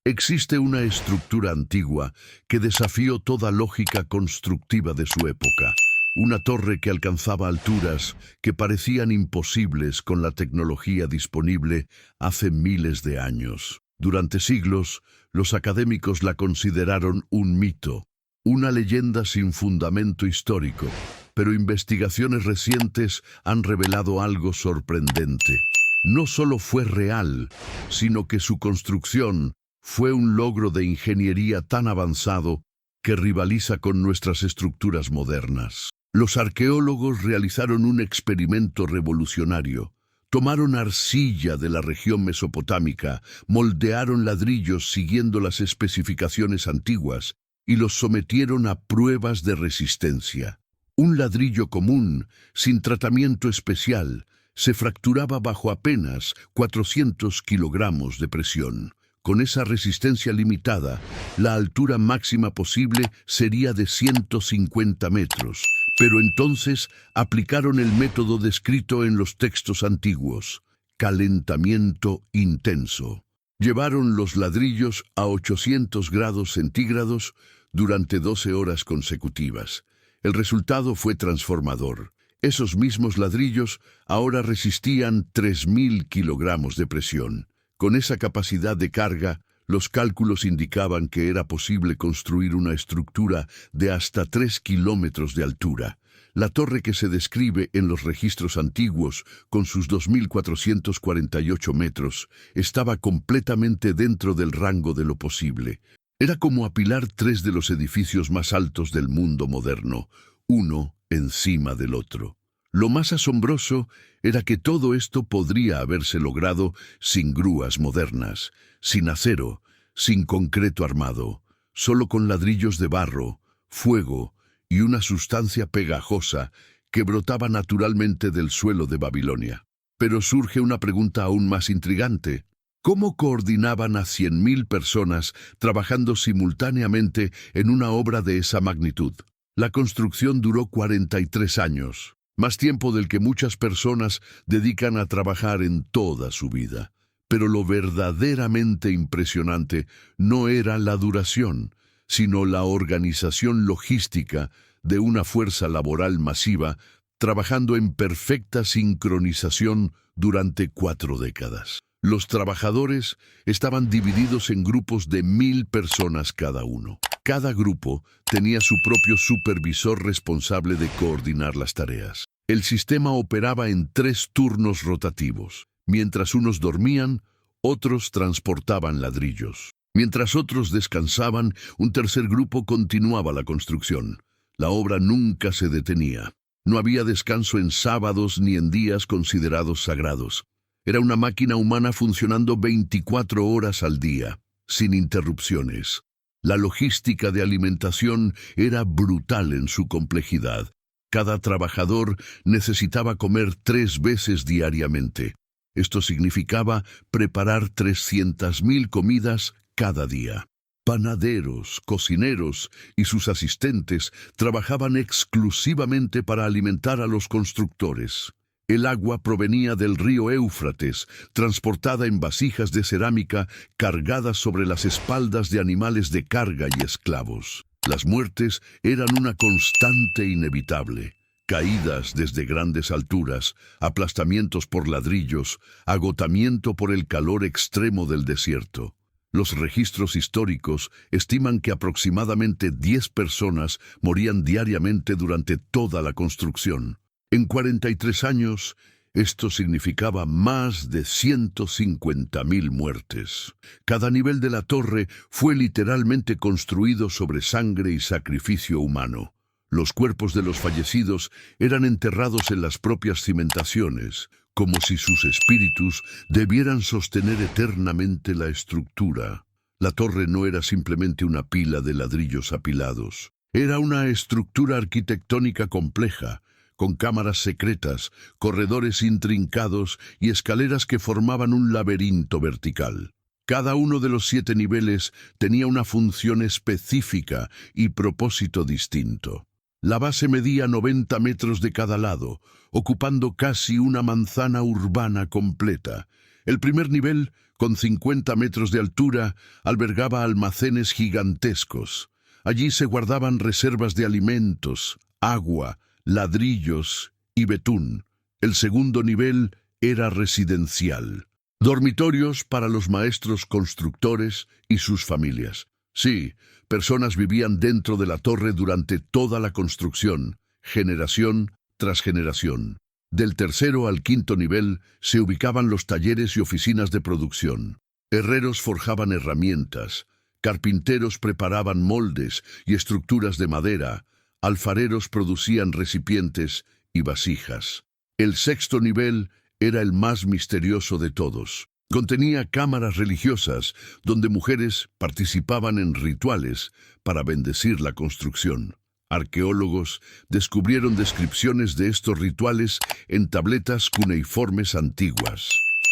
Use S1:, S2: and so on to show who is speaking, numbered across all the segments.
S1: Existe una estructura antigua que desafió toda lógica constructiva de su época. Una torre que alcanzaba alturas que parecían imposibles con la tecnología disponible hace miles de años. Durante siglos, los académicos la consideraron un mito, una leyenda sin fundamento histórico, pero investigaciones recientes han revelado algo sorprendente. No solo fue real, sino que su construcción fue un logro de ingeniería tan avanzado que rivaliza con nuestras estructuras modernas. Los arqueólogos realizaron un experimento revolucionario. Tomaron arcilla de la región mesopotámica, moldearon ladrillos siguiendo las especificaciones antiguas y los sometieron a pruebas de resistencia. Un ladrillo común, sin tratamiento especial, se fracturaba bajo apenas 400 kilogramos de presión. Con esa resistencia limitada, la altura máxima posible sería de 150 metros, pero entonces aplicaron el método descrito en los textos antiguos: calentamiento intenso. Llevaron los ladrillos a 800 grados centígrados durante 12 horas consecutivas. El resultado fue transformador. Esos mismos ladrillos ahora resistían 3.000 kilogramos de presión. Con esa capacidad de carga, los cálculos indicaban que era posible construir una estructura de hasta 3 kilómetros de altura. La torre que se describe en los registros antiguos, con sus 2.448 metros, estaba completamente dentro del rango de lo posible. Era como apilar 3 de los edificios más altos del mundo moderno, uno encima del otro. Lo más asombroso era que todo esto podría haberse logrado sin grúas modernas, sin acero, sin concreto armado, solo con ladrillos de barro, fuego y una sustancia pegajosa que brotaba naturalmente del suelo de Babilonia. Pero surge una pregunta aún más intrigante. ¿Cómo coordinaban a 100.000 personas trabajando simultáneamente en una obra de esa magnitud? La construcción duró 43 años. Más tiempo del que muchas personas dedican a trabajar en toda su vida. Pero lo verdaderamente impresionante no era la duración, sino la organización logística de una fuerza laboral masiva trabajando en perfecta sincronización durante 4 décadas. Los trabajadores estaban divididos en grupos de 1.000 personas cada uno. Cada grupo tenía su propio supervisor responsable de coordinar las tareas. El sistema operaba en 3 turnos rotativos. Mientras unos dormían, otros transportaban ladrillos. Mientras otros descansaban, un tercer grupo continuaba la construcción. La obra nunca se detenía. No había descanso en sábados ni en días considerados sagrados. Era una máquina humana funcionando 24 horas al día, sin interrupciones. La logística de alimentación era brutal en su complejidad. Cada trabajador necesitaba comer 3 veces diariamente. Esto significaba preparar 300.000 comidas cada día. Panaderos, cocineros y sus asistentes trabajaban exclusivamente para alimentar a los constructores. El agua provenía del río Éufrates, transportada en vasijas de cerámica cargadas sobre las espaldas de animales de carga y esclavos. Las muertes eran una constante inevitable. Caídas desde grandes alturas, aplastamientos por ladrillos, agotamiento por el calor extremo del desierto. Los registros históricos estiman que aproximadamente 10 personas morían diariamente durante toda la construcción. En 43 años, esto significaba más de 150.000 muertes. Cada nivel de la torre fue literalmente construido sobre sangre y sacrificio humano. Los cuerpos de los fallecidos eran enterrados en las propias cimentaciones, como si sus espíritus debieran sostener eternamente la estructura. La torre no era simplemente una pila de ladrillos apilados. Era una estructura arquitectónica compleja, con cámaras secretas, corredores intrincados y escaleras que formaban un laberinto vertical. Cada uno de los 7 niveles tenía una función específica y propósito distinto. La base medía 90 metros de cada lado, ocupando casi una manzana urbana completa. El primer nivel Con 50 metros de altura, albergaba almacenes gigantescos. Allí se guardaban reservas de alimentos, agua, ladrillos y betún. El segundo nivel era residencial. Dormitorios para los maestros constructores y sus familias. Sí, personas vivían dentro de la torre durante toda la construcción, generación tras generación. Del tercero al quinto nivel se ubicaban los talleres y oficinas de producción. Herreros forjaban herramientas, carpinteros preparaban moldes y estructuras de madera, alfareros producían recipientes y vasijas. El sexto nivel era el más misterioso de todos. Contenía cámaras religiosas donde mujeres participaban en rituales para bendecir la construcción. Arqueólogos descubrieron descripciones de estos rituales en tabletas cuneiformes antiguas.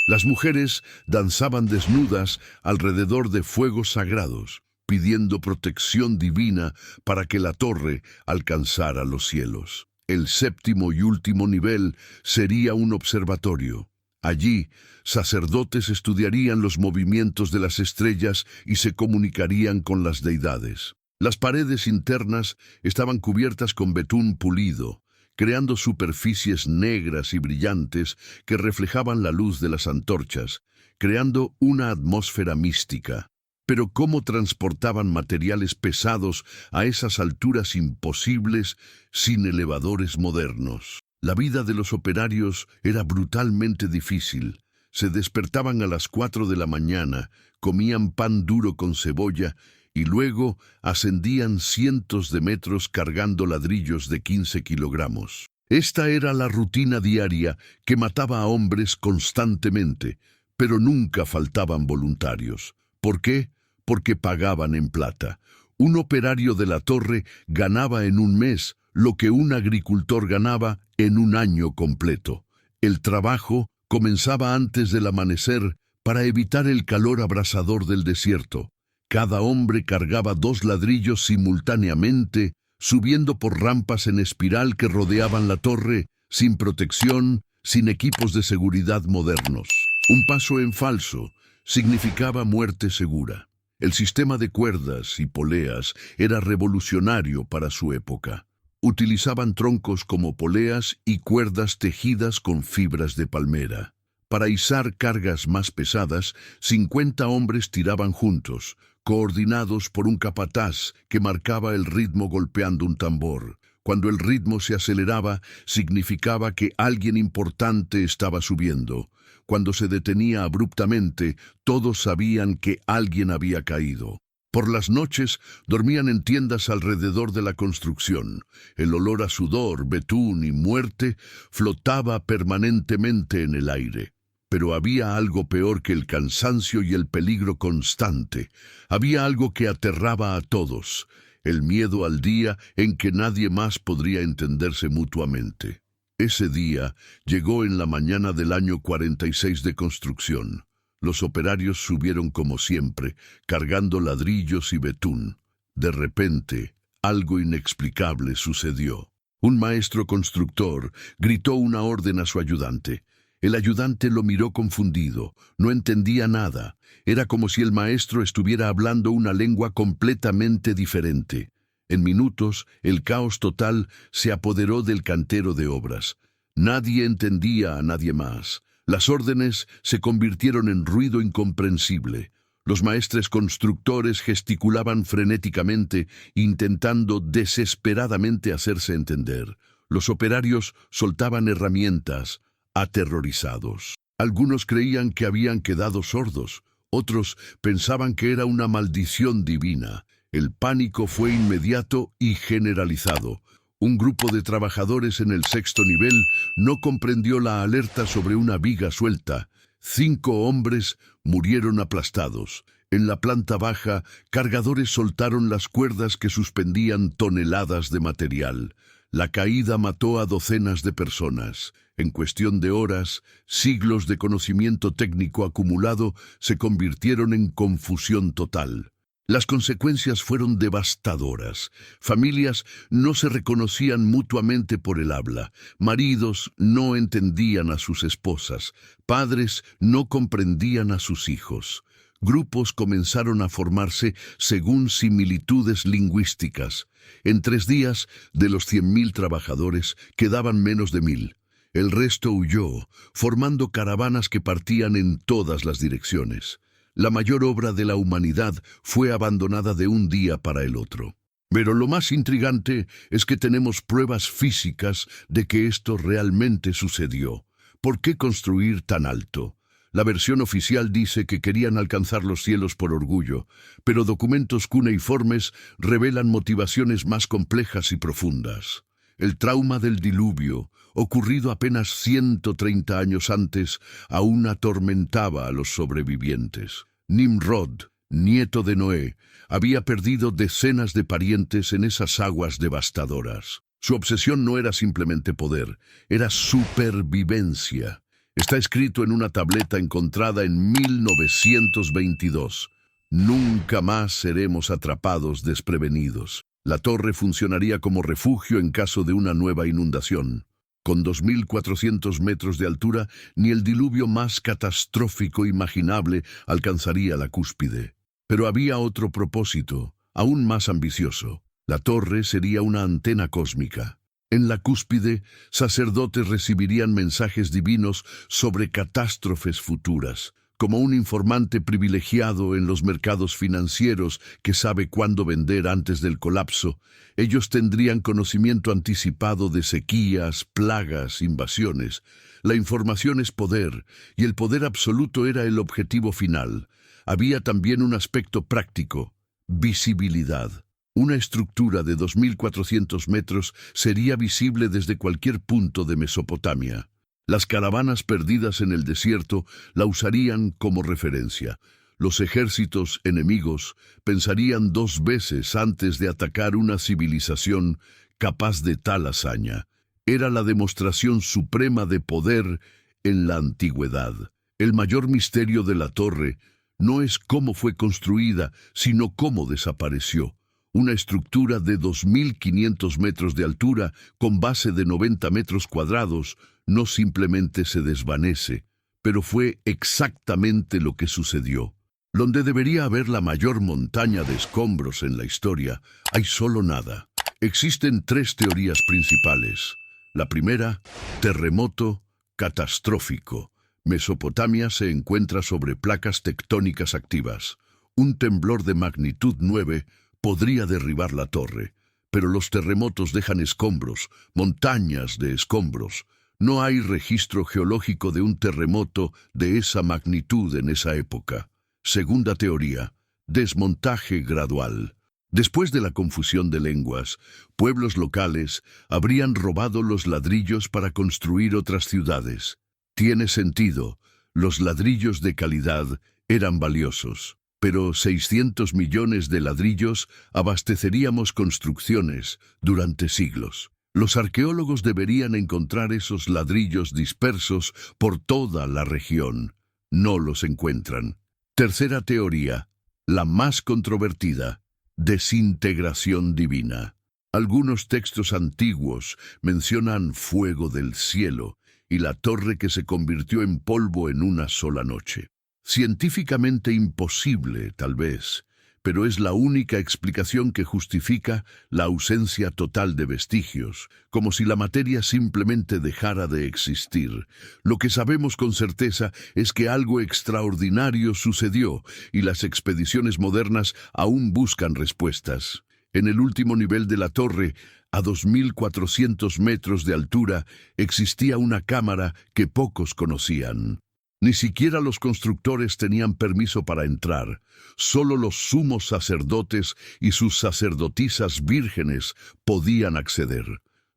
S1: Las mujeres danzaban desnudas alrededor de fuegos sagrados, pidiendo protección divina para que la torre alcanzara los cielos. El séptimo y último nivel sería un observatorio. Allí, sacerdotes estudiarían los movimientos de las estrellas y se comunicarían con las deidades. Las paredes internas estaban cubiertas con betún pulido, creando superficies negras y brillantes que reflejaban la luz de las antorchas, creando una atmósfera mística. Pero ¿cómo transportaban materiales pesados a esas alturas imposibles sin elevadores modernos? La vida de los operarios era brutalmente difícil. Se despertaban a las 4 de la mañana, comían pan duro con cebolla y luego ascendían cientos de metros cargando ladrillos de 15 kilogramos. Esta era la rutina diaria que mataba a hombres constantemente, pero nunca faltaban voluntarios. ¿Por qué? Porque pagaban en plata. Un operario de la torre ganaba en un mes lo que un agricultor ganaba en un año completo. El trabajo comenzaba antes del amanecer para evitar el calor abrasador del desierto. Cada hombre cargaba 2 ladrillos simultáneamente, subiendo por rampas en espiral que rodeaban la torre, sin protección, sin equipos de seguridad modernos. Un paso en falso significaba muerte segura. El sistema de cuerdas y poleas era revolucionario para su época. Utilizaban troncos como poleas y cuerdas tejidas con fibras de palmera. Para izar cargas más pesadas, 50 hombres tiraban juntos, coordinados por un capataz que marcaba el ritmo golpeando un tambor. Cuando el ritmo se aceleraba, significaba que alguien importante estaba subiendo. Cuando se detenía abruptamente, todos sabían que alguien había caído. Por las noches dormían en tiendas alrededor de la construcción. El olor a sudor, betún y muerte flotaba permanentemente en el aire. Pero había algo peor que el cansancio y el peligro constante. Había algo que aterraba a todos: el miedo al día en que nadie más podría entenderse mutuamente. Ese día llegó en la mañana del año 46 de construcción. Los operarios subieron como siempre, cargando ladrillos y betún. De repente, algo inexplicable sucedió. Un maestro constructor gritó una orden a su ayudante. El ayudante lo miró confundido, no entendía nada. Era como si el maestro estuviera hablando una lengua completamente diferente. En minutos, el caos total se apoderó del cantero de obras. Nadie entendía a nadie más. Las órdenes se convirtieron en ruido incomprensible. Los maestres constructores gesticulaban frenéticamente, intentando desesperadamente hacerse entender. Los operarios soltaban herramientas, aterrorizados. Algunos creían que habían quedado sordos, otros pensaban que era una maldición divina. El pánico fue inmediato y generalizado. Un grupo de trabajadores en el sexto nivel no comprendió la alerta sobre una viga suelta. 5 hombres murieron aplastados. En la planta baja, cargadores soltaron las cuerdas que suspendían toneladas de material. La caída mató a docenas de personas. En cuestión de horas, siglos de conocimiento técnico acumulado se convirtieron en confusión total. Las consecuencias fueron devastadoras. Familias no se reconocían mutuamente por el habla. Maridos no entendían a sus esposas. Padres no comprendían a sus hijos. Grupos comenzaron a formarse según similitudes lingüísticas. En 3 días, de los 100.000 trabajadores, quedaban menos de 1.000. El resto huyó, formando caravanas que partían en todas las direcciones. La mayor obra de la humanidad fue abandonada de un día para el otro. Pero lo más intrigante es que tenemos pruebas físicas de que esto realmente sucedió. ¿Por qué construir tan alto? La versión oficial dice que querían alcanzar los cielos por orgullo, pero documentos cuneiformes revelan motivaciones más complejas y profundas. El trauma del diluvio, ocurrido apenas 130 años antes, aún atormentaba a los sobrevivientes. Nimrod, nieto de Noé, había perdido decenas de parientes en esas aguas devastadoras. Su obsesión no era simplemente poder, era supervivencia. Está escrito en una tableta encontrada en 1922. Nunca más seremos atrapados desprevenidos. La torre funcionaría como refugio en caso de una nueva inundación. Con 2.400 metros de altura, ni el diluvio más catastrófico imaginable alcanzaría la cúspide. Pero había otro propósito, aún más ambicioso. La torre sería una antena cósmica. En la cúspide, sacerdotes recibirían mensajes divinos sobre catástrofes futuras, como un informante privilegiado en los mercados financieros que sabe cuándo vender antes del colapso. Ellos tendrían conocimiento anticipado de sequías, plagas, invasiones. La información es poder, y el poder absoluto era el objetivo final. Había también un aspecto práctico: visibilidad. Una estructura de 2.400 metros sería visible desde cualquier punto de Mesopotamia. Las caravanas perdidas en el desierto la usarían como referencia. Los ejércitos enemigos pensarían 2 veces antes de atacar una civilización capaz de tal hazaña. Era la demostración suprema de poder en la antigüedad. El mayor misterio de la torre no es cómo fue construida, sino cómo desapareció. Una estructura de 2.500 metros de altura, con base de 90 metros cuadrados, no simplemente se desvanece, pero fue exactamente lo que sucedió. Donde debería haber la mayor montaña de escombros en la historia, hay solo nada. Existen 3 teorías principales. La primera, terremoto catastrófico. Mesopotamia se encuentra sobre placas tectónicas activas. Un temblor de magnitud 9 podría derribar la torre, pero los terremotos dejan escombros, montañas de escombros. No hay registro geológico de un terremoto de esa magnitud en esa época. Segunda teoría, desmontaje gradual. Después de la confusión de lenguas, pueblos locales habrían robado los ladrillos para construir otras ciudades. Tiene sentido, los ladrillos de calidad eran valiosos. Pero 600 millones de ladrillos abasteceríamos construcciones durante siglos. Los arqueólogos deberían encontrar esos ladrillos dispersos por toda la región. No los encuentran. Tercera teoría, la más controvertida: desintegración divina. Algunos textos antiguos mencionan fuego del cielo y la torre que se convirtió en polvo en una sola noche. Científicamente imposible, tal vez, pero es la única explicación que justifica la ausencia total de vestigios, como si la materia simplemente dejara de existir. Lo que sabemos con certeza es que algo extraordinario sucedió, y las expediciones modernas aún buscan respuestas. En el último nivel de la torre, a 2.400 metros de altura, existía una cámara que pocos conocían. Ni siquiera los constructores tenían permiso para entrar. Solo los sumos sacerdotes y sus sacerdotisas vírgenes podían acceder.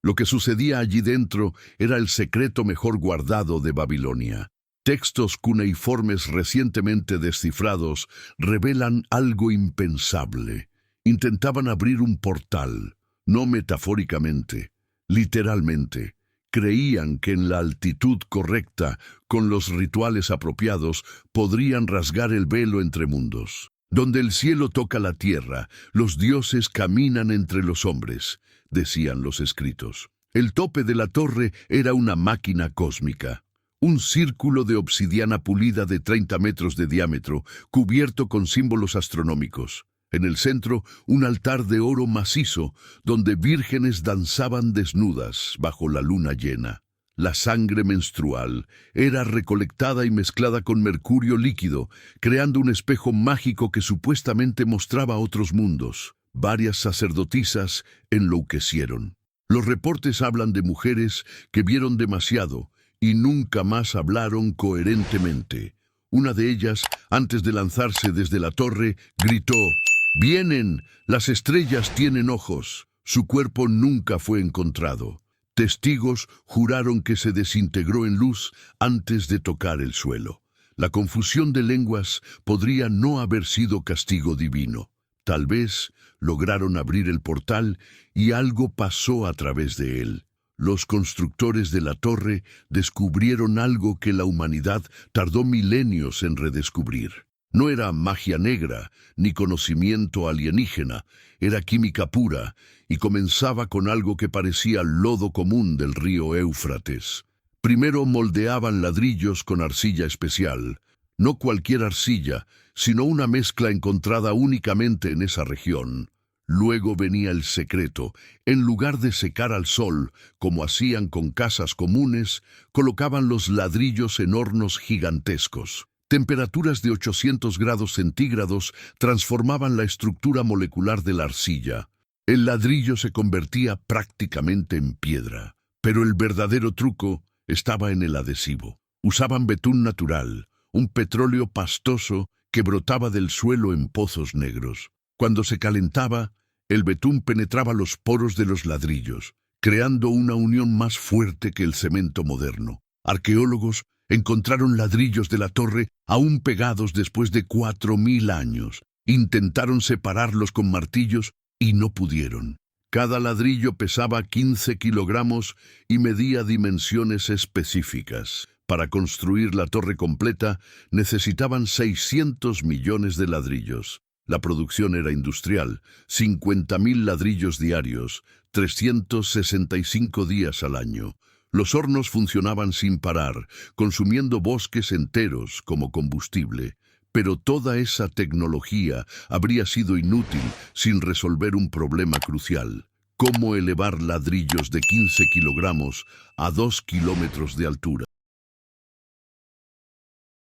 S1: Lo que sucedía allí dentro era el secreto mejor guardado de Babilonia. Textos cuneiformes recientemente descifrados revelan algo impensable. Intentaban abrir un portal, no metafóricamente, literalmente. Creían que en la altitud correcta, con los rituales apropiados, podrían rasgar el velo entre mundos. Donde el cielo toca la tierra, los dioses caminan entre los hombres, decían los escritos. El tope de la torre era una máquina cósmica. Un círculo de obsidiana pulida de 30 metros de diámetro, cubierto con símbolos astronómicos. En el centro, un altar de oro macizo, donde vírgenes danzaban desnudas bajo la luna llena. La sangre menstrual era recolectada y mezclada con mercurio líquido, creando un espejo mágico que supuestamente mostraba otros mundos. Varias sacerdotisas enloquecieron. Los reportes hablan de mujeres que vieron demasiado y nunca más hablaron coherentemente. Una de ellas, antes de lanzarse desde la torre, gritó: «¡Vienen! ¡Las estrellas tienen ojos!». Su cuerpo nunca fue encontrado. Testigos juraron que se desintegró en luz antes de tocar el suelo. La confusión de lenguas podría no haber sido castigo divino. Tal vez lograron abrir el portal y algo pasó a través de él. Los constructores de la torre descubrieron algo que la humanidad tardó milenios en redescubrir. No era magia negra ni conocimiento alienígena, era química pura y comenzaba con algo que parecía lodo común del río Éufrates. Primero moldeaban ladrillos con arcilla especial, no cualquier arcilla, sino una mezcla encontrada únicamente en esa región. Luego venía el secreto. En lugar de secar al sol, como hacían con casas comunes, colocaban los ladrillos en hornos gigantescos. Temperaturas de 800 grados centígrados transformaban la estructura molecular de la arcilla. El ladrillo se convertía prácticamente en piedra. Pero el verdadero truco estaba en el adhesivo. Usaban betún natural, un petróleo pastoso que brotaba del suelo en pozos negros. Cuando se calentaba, el betún penetraba los poros de los ladrillos, creando una unión más fuerte que el cemento moderno. Arqueólogos encontraron ladrillos de la torre aún pegados después de 4000 años. Intentaron separarlos con martillos y no pudieron. Cada ladrillo pesaba 15 kilogramos y medía dimensiones específicas. Para construir la torre completa necesitaban 600 millones de ladrillos. La producción era industrial, 50.000 ladrillos diarios, 365 días al año. Los hornos funcionaban sin parar, consumiendo bosques enteros como combustible. Pero toda esa tecnología habría sido inútil sin resolver un problema crucial: cómo elevar ladrillos de 15 kilogramos a 2 kilómetros de altura.